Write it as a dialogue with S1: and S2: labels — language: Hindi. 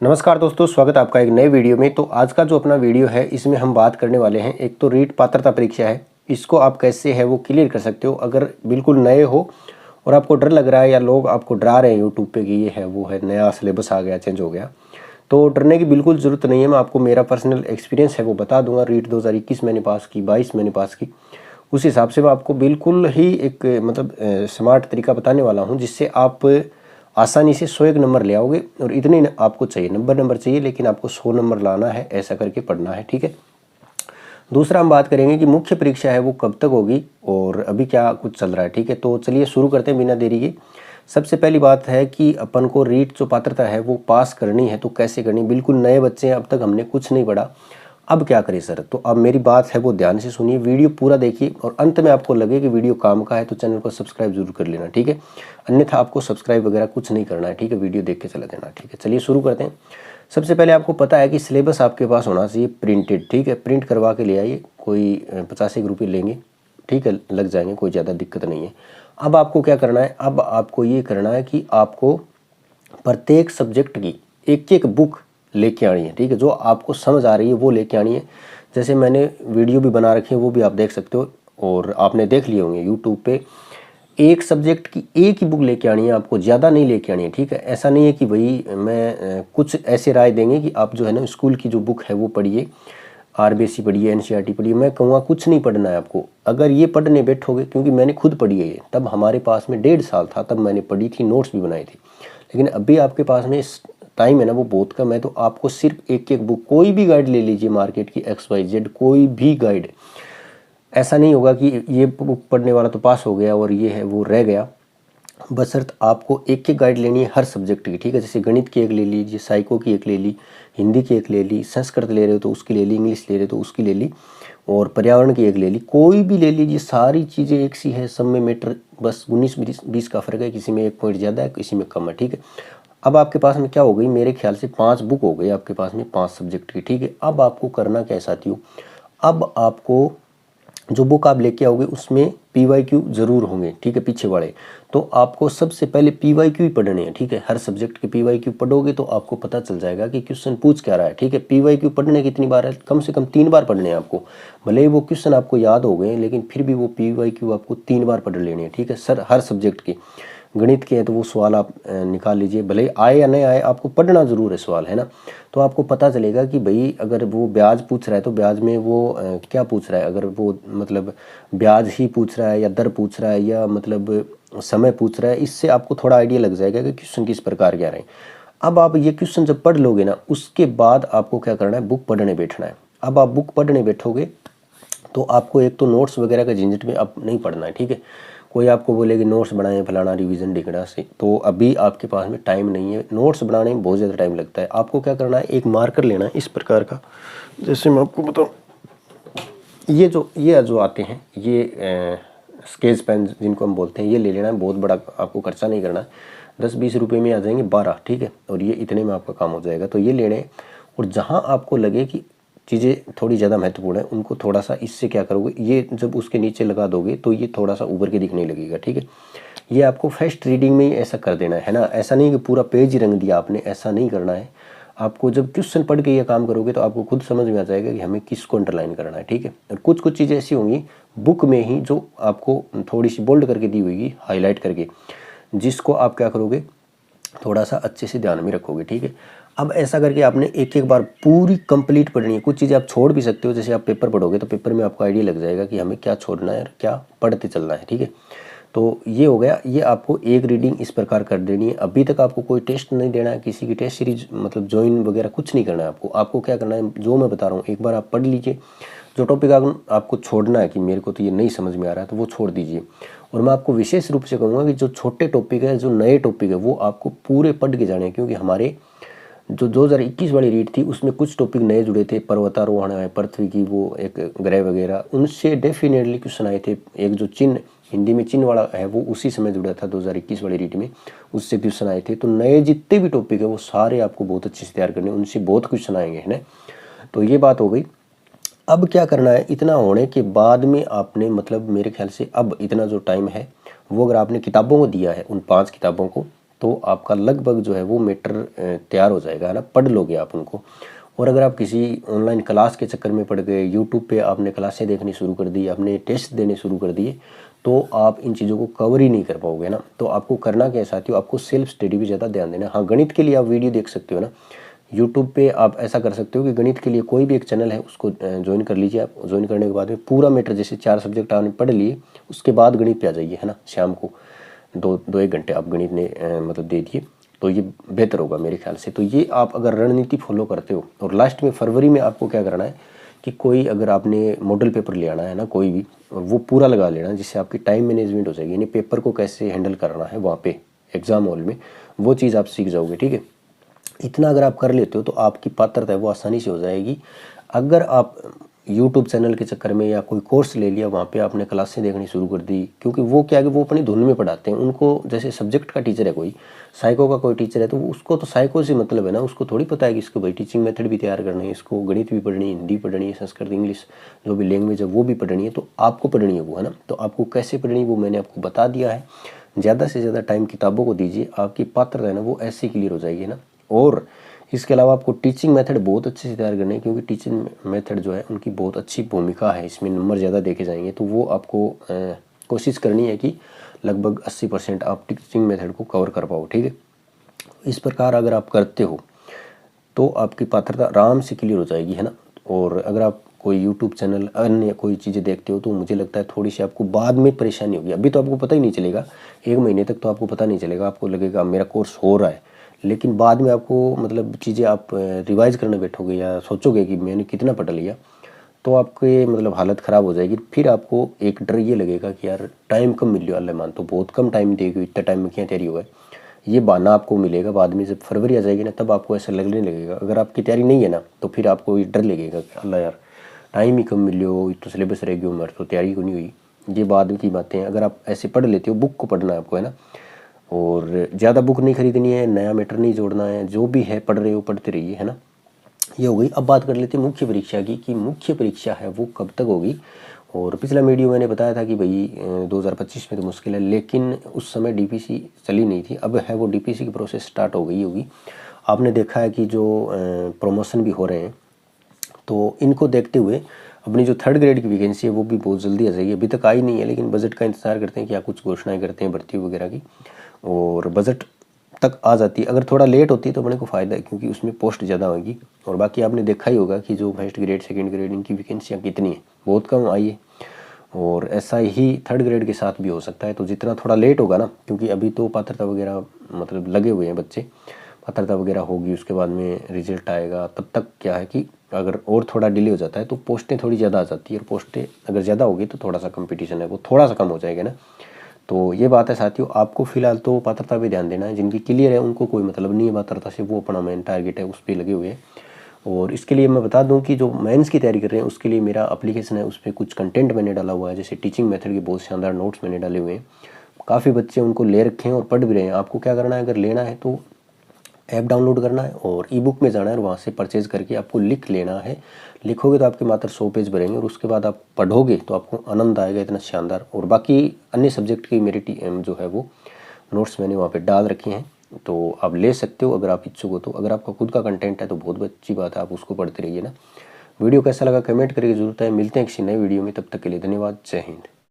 S1: नमस्कार दोस्तों, स्वागत है आपका एक नए वीडियो में। तो आज का जो अपना वीडियो है इसमें हम बात करने वाले हैं, एक तो रीट पात्रता परीक्षा है, इसको आप कैसे है वो क्लियर कर सकते हो। अगर बिल्कुल नए हो और आपको डर लग रहा है या लोग आपको डरा रहे हैं यूट्यूब पे कि ये है वो है, नया सिलेबस आ गया, चेंज हो गया, तो डरने की बिल्कुल ज़रूरत नहीं है। मैं आपको मेरा पर्सनल एक्सपीरियंस है वो बता दूंगा। रीट 2021 मैंने पास की, 22 मैंने पास की, उस हिसाब से मैं आपको बिल्कुल ही एक स्मार्ट तरीका बताने वाला हूँ जिससे आप आसानी से 101 नंबर ले आओगे। और इतने आपको चाहिए, नंबर चाहिए, लेकिन आपको 100 नंबर लाना है, ऐसा करके पढ़ना है, ठीक है। दूसरा हम बात करेंगे कि मुख्य परीक्षा है वो कब तक होगी और अभी क्या कुछ चल रहा है, ठीक है। तो चलिए शुरू करते हैं बिना देरी के। सबसे पहली बात है कि अपन को रीट जो पात्रता है वो पास करनी है, तो कैसे करनी। बिल्कुल नए बच्चे हैं, अब तक हमने कुछ नहीं पढ़ा, अब क्या करें सर। तो अब मेरी बात है वो ध्यान से सुनिए, वीडियो पूरा देखिए और अंत में आपको लगे कि वीडियो काम का है तो चैनल को सब्सक्राइब जरूर कर लेना, ठीक है। अन्यथा आपको सब्सक्राइब वगैरह कुछ नहीं करना है, ठीक है। वीडियो देख के चला देना, ठीक है। चलिए शुरू करते हैं। सबसे पहले आपको पता है कि सिलेबस आपके पास होना चाहिए प्रिंटेड, ठीक है। प्रिंट करवा के ले आइए, कोई 50 रुपये लेंगे, ठीक है, लग जाएंगे, कोई ज़्यादा दिक्कत नहीं है। अब आपको क्या करना है, अब आपको ये करना है कि आपको प्रत्येक सब्जेक्ट की एक एक बुक लेके आनी है, ठीक है। जो आपको समझ आ रही है वो लेके आनी है। जैसे मैंने वीडियो भी बना रखी है, वो भी आप देख सकते हो और आपने देख लिए होंगे यूट्यूब पे। एक सब्जेक्ट की एक ही बुक लेके आनी है आपको, ज़्यादा नहीं लेके आनी है, ठीक है। ऐसा नहीं है कि भाई मैं कुछ ऐसे राय देंगे कि आप जो है ना स्कूल की जो बुक है वो पढ़िए, आरबीएससी पढ़िए, एनसीईआरटी पढ़िए। मैं कहूँगा कुछ नहीं पढ़ना है आपको। अगर ये पढ़ने बैठोगे, क्योंकि मैंने खुद पढ़ी है ये, तब हमारे पास में 1.5 साल था, तब मैंने पढ़ी थी, नोट्स भी बनाए थे। लेकिन अभी आपके पास में टाइम है ना वो बहुत कम है, तो आपको सिर्फ एक एक बुक, कोई भी गाइड ले लीजिए मार्केट की, XYZ कोई भी गाइड। ऐसा नहीं होगा कि ये बुक पढ़ने वाला तो पास हो गया और ये है वो रह गया। बशर्त आपको एक एक गाइड लेनी है हर सब्जेक्ट की, ठीक है। जैसे गणित की एक ले लीजिए, साइको की एक ले ली, हिंदी की एक ले ली, संस्कृत ले रहे हो तो उसकी ले ली, इंग्लिश ले रहे हो तो उसकी ले ली, और पर्यावरण की एक ले ली। कोई भी ले लीजिए, सारी चीज़ें एक सी है, सब में मैटर बस 19-20 का फ़र्क है, किसी में 1 पॉइंट ज़्यादा है, किसी में कम है, ठीक है। अब आपके पास में क्या हो गई, मेरे ख्याल से 5 बुक हो गई आपके पास में, 5 सब्जेक्ट की, ठीक है। अब आपको करना क्या है साथियों, अब आपको जो बुक आप लेके आओगे उसमें PYQ जरूर होंगे, ठीक है, पीछे वाले। तो आपको सबसे पहले PYQ ही पढ़ने हैं, ठीक है। हर सब्जेक्ट के PYQ पढ़ोगे तो आपको पता चल जाएगा कि क्वेश्चन पूछ क्या रहा है, ठीक है। PYQ पढ़ने कितनी बार है, कम से कम 3 बार पढ़ने हैं आपको। भले ही वो क्वेश्चन आपको याद हो गए, लेकिन फिर भी वो PYQ आपको 3 बार पढ़ लेने हैं, ठीक है सर। हर सब्जेक्ट के गणित के हैं तो वो सवाल आप निकाल लीजिए, भले ही आए या नहीं आए, आपको पढ़ना ज़रूर है सवाल, है ना। तो आपको पता चलेगा कि भाई अगर वो ब्याज पूछ रहा है तो ब्याज में वो क्या पूछ रहा है। अगर वो मतलब ब्याज ही पूछ रहा है या दर पूछ रहा है या मतलब समय पूछ रहा है, इससे आपको थोड़ा आइडिया लग जाएगा कि क्वेश्चन किस प्रकार के आ रहे हैं। अब आप ये क्वेश्चन जब पढ़ लोगे ना, उसके बाद आपको क्या करना है, बुक पढ़ने बैठना है। अब आप बुक पढ़ने बैठोगे तो आपको एक तो नोट्स वगैरह का झंझट में अब नहीं पढ़ना है, ठीक है। कोई आपको बोले कि नोट्स बनाएं फलाना रिवीजन डिगड़ा से, तो अभी आपके पास में टाइम नहीं है। नोट्स बनाने में बहुत ज़्यादा टाइम लगता है। आपको क्या करना है, एक मार्कर लेना है इस प्रकार का, जैसे मैं आपको बताऊँ, ये जो आते हैं ये स्केच पेन जिनको हम बोलते हैं, ये ले लेना है। बहुत बड़ा आपको खर्चा नहीं करना है, 10-20 रुपये में आ जाएंगे 12, ठीक है। और ये इतने में आपका काम हो जाएगा, तो ये लेने। और जहाँ आपको लगे कि चीज़ें थोड़ी ज़्यादा महत्वपूर्ण है, उनको थोड़ा सा इससे क्या करोगे, ये जब उसके नीचे लगा दोगे तो ये थोड़ा सा उभर के दिखने लगेगा, ठीक है। ये आपको फर्स्ट रीडिंग में ही ऐसा कर देना है ना। ऐसा नहीं कि पूरा पेज ही रंग दिया आपने, ऐसा नहीं करना है। आपको जब क्वेश्चन पढ़ के ये काम करोगे तो आपको खुद समझ में आ जाएगा कि हमें किसको अंडरलाइन करना है, ठीक है। और कुछ कुछ चीज़ें ऐसी होंगी बुक में ही जो आपको थोड़ी सी बोल्ड करके दी हुई, हाईलाइट करके, जिसको आप क्या करोगे, थोड़ा सा अच्छे से ध्यान में रखोगे, ठीक है। अब ऐसा करके आपने एक एक बार पूरी कंप्लीट पढ़नी है। कुछ चीज़ें आप छोड़ भी सकते हो, जैसे आप पेपर पढ़ोगे तो पेपर में आपको आइडिया लग जाएगा कि हमें क्या छोड़ना है और क्या पढ़ते चलना है, ठीक है। तो ये हो गया, ये आपको एक रीडिंग इस प्रकार कर देनी है। अभी तक आपको कोई टेस्ट नहीं देना है, किसी की टेस्ट सीरीज मतलब ज्वाइन वगैरह कुछ नहीं करना है आपको। आपको क्या करना है, जो मैं बता रहा हूँ एक बार आप पढ़ लीजिए। जो टॉपिक आपको छोड़ना है कि मेरे को तो ये नहीं समझ में आ रहा है, तो वो छोड़ दीजिए। और मैं आपको विशेष रूप से कहूँगा कि जो छोटे टॉपिक है, जो नए टॉपिक है, वो आपको पूरे पढ़ के जाने हैं। क्योंकि हमारे जो 2021 वाली रीट थी उसमें कुछ टॉपिक नए जुड़े थे, पर्वतारोहण है, पृथ्वी की वो एक ग्रह वगैरह, उनसे डेफिनेटली क्वेश्चन आए थे। एक जो चिन्ह, हिंदी में चिन्ह वाला है, वो उसी समय जुड़ा था 2021 वाली रीट में, उससे क्वेश्चन आए थे। तो नए जितने भी टॉपिक है वो सारे आपको बहुत अच्छे से तैयार करने, उनसे बहुत क्वेश्चन आएंगे, है ना। तो ये बात हो गई। अब क्या करना है, इतना होने के बाद में आपने मतलब मेरे ख्याल से अब इतना जो टाइम है वो अगर आपने किताबों को दिया है, उन 5 किताबों को, तो आपका लगभग जो है वो मैटर तैयार हो जाएगा, है ना, पढ़ लोगे आप उनको। और अगर आप किसी ऑनलाइन क्लास के चक्कर में पड़ गए, यूट्यूब पे आपने क्लासें देखनी शुरू कर दी, आपने टेस्ट देने शुरू कर दिए, तो आप इन चीज़ों को कवर ही नहीं कर पाओगे ना। तो आपको करना क्या है साथियों, आपको सेल्फ स्टडी भी ज़्यादा ध्यान देना है। हाँ, गणित के लिए आप वीडियो देख सकते हो ना, यूट्यूब पे आप ऐसा कर सकते हो कि गणित के लिए कोई भी एक चैनल है उसको ज्वाइन कर लीजिए आप। ज्वाइन करने के बाद में पूरा मैटर, जैसे 4 सब्जेक्ट आपने पढ़ लिए, उसके बाद गणित पे आ जाइए, है ना। शाम को 2-1 घंटे आप गणित ने मतलब दे दिए, तो ये बेहतर होगा मेरे ख्याल से। तो ये आप अगर रणनीति फॉलो करते हो, और लास्ट में फरवरी में आपको क्या करना है कि कोई अगर आपने मॉडल पेपर ले आना है ना कोई भी, और वो पूरा लगा लेना, जिससे आपकी टाइम मैनेजमेंट हो जाएगी, यानी पेपर को कैसे हैंडल करना है वहाँ पे एग्जाम हॉल में, वो चीज़ आप सीख जाओगे, ठीक है। इतना अगर आप कर लेते हो तो आपकी पात्रता है वो आसानी से हो जाएगी। अगर आप यूट्यूब चैनल के चक्कर में या कोई कोर्स ले लिया, वहाँ पे आपने क्लासें देखनी शुरू कर दी, क्योंकि वो क्या है कि वो अपनी धुन में पढ़ाते हैं। उनको जैसे सब्जेक्ट का टीचर है, कोई साइको का कोई टीचर है, तो उसको तो साइको से मतलब है ना, उसको थोड़ी पता है कि इसको भाई टीचिंग मेथड भी तैयार करना है, इसको गणित भी पढ़नी है, हिंदी पढ़नी है, संस्कृत, इंग्लिश, जो भी लैंग्वेज है वो भी पढ़नी है, तो आपको पढ़नी है वो, है ना। तो आपको कैसे पढ़नी है वो मैंने आपको बता दिया है। ज़्यादा से ज़्यादा टाइम किताबों को दीजिए, आपकी पात्रता है ना वो ऐसे क्लियर हो जाएगी ना। और इसके अलावा आपको टीचिंग मेथड बहुत अच्छे से तैयार करनी है, क्योंकि टीचिंग मेथड जो है उनकी बहुत अच्छी भूमिका है, इसमें नंबर ज़्यादा देखे जाएंगे। तो वो आपको कोशिश करनी है कि लगभग 80% आप टीचिंग मेथड को कवर कर पाओ, ठीक है। इस प्रकार अगर आप करते हो तो आपकी पात्रता आराम से क्लियर हो जाएगी, है ना। और अगर आप कोई यूट्यूब चैनल अन्य कोई चीज़ें देखते हो तो मुझे लगता है थोड़ी सी आपको बाद में परेशानी होगी। अभी तो आपको पता ही नहीं चलेगा, 1 महीने तक तो आपको पता नहीं चलेगा, आपको लगेगा मेरा कोर्स हो रहा है, लेकिन बाद में आपको मतलब चीज़ें आप रिवाइज करने बैठोगे या सोचोगे कि मैंने कितना पढ़ लिया, तो आपके मतलब हालत ख़राब हो जाएगी। फिर आपको एक डर ये लगेगा कि यार टाइम कम मिल रहा है, अल्लाह मान तो बहुत कम टाइम देगी, इतना टाइम में क्या तैयारी हुआ है, ये बहाना आपको मिलेगा बाद में। जब फरवरी आ जाएगी ना, तब आपको ऐसा लगने लगेगा। अगर आपकी तैयारी नहीं है ना, तो फिर आपको ये डर लगेगा कि अल्लाह यार टाइम ही कम मिलो, तो सिलेबस रह गया उम्र, तो तैयारी को नहीं हुई। ये बाद की बातें हैं। अगर आप ऐसे पढ़ लेते हो, बुक को पढ़ना है आपको, है ना, और ज़्यादा बुक नहीं खरीदनी है, नया मैटर नहीं जोड़ना है, जो भी है पढ़ रहे हो पढ़ते रहिए, है ना। ये हो गई। अब बात कर लेते हैं मुख्य परीक्षा की, कि मुख्य परीक्षा है वो कब तक होगी। और पिछला वीडियो मैंने बताया था कि भाई 2025 में तो मुश्किल है, लेकिन उस समय डीपीसी चली नहीं थी। अब है वो डीपीसी की प्रोसेस स्टार्ट हो गई होगी। आपने देखा है कि जो प्रमोशन भी हो रहे हैं, तो इनको देखते हुए अपनी जो 3rd ग्रेड की वैकेंसी है वो भी बहुत जल्दी आ जाएगी। अभी तक आई नहीं है, लेकिन बजट का इंतजार करते हैं, क्या कुछ घोषणाएं करते हैं भर्ती वगैरह की, और बजट तक आ जाती है। अगर थोड़ा लेट होती है तो अपने को फ़ायदा है, क्योंकि उसमें पोस्ट ज़्यादा होगी। और बाकी आपने देखा ही होगा कि जो 1st ग्रेड 2nd ग्रेड इनकी वैकेंसियाँ कितनी है, बहुत कम आई है। और ऐसा ही 3rd ग्रेड के साथ भी हो सकता है। तो जितना थोड़ा लेट होगा ना, क्योंकि अभी तो पात्रता वगैरह मतलब लगे हुए हैं बच्चे, पात्रता वगैरह होगी, उसके बाद में रिजल्ट आएगा, तब तक क्या है कि अगर और थोड़ा डिले हो जाता है तो पोस्टें थोड़ी ज़्यादा आ जाती है, और पोस्टें अगर ज़्यादा होगी तो थोड़ा सा कंपटीशन है वो थोड़ा सा कम हो जाएगा ना। तो ये बात है साथियों। आपको फिलहाल तो पात्रता पे ध्यान देना है, जिनकी क्लियर है उनको कोई मतलब नहीं है पात्रता से, वो अपना मेन टारगेट है उस पर लगे हुए हैं। और इसके लिए मैं बता दूं कि जो मेंस की तैयारी कर रहे हैं उसके लिए मेरा एप्लीकेशन है, उस पर कुछ कंटेंट मैंने डाला हुआ है, जैसे टीचिंग मेथड के बहुत शानदार नोट्स मैंने डाले हुए हैं। काफ़ी बच्चे उनको ले रखे हैं और पढ़ भी रहे हैं। आपको क्या करना है, अगर लेना है तो ऐप डाउनलोड करना है और ई बुक में जाना है, और वहाँ से परचेज़ करके आपको लिख लेना है। लिखोगे तो आपके मात्र 100 पेज भरेंगे, और उसके बाद आप पढ़ोगे तो आपको आनंद आएगा इतना शानदार। और बाकी अन्य सब्जेक्ट की मेरी जो है वो नोट्स मैंने वहाँ पे डाल रखे हैं, तो आप ले सकते हो अगर आप इच्छुक हो तो। अगर आपका खुद का कंटेंट है तो बहुत अच्छी बात है, आप उसको पढ़ते रहिए ना। वीडियो कैसा लगा कमेंट करके जरूरत है। मिलते हैं किसी नए वीडियो में, तब तक के लिए धन्यवाद। जय हिंद।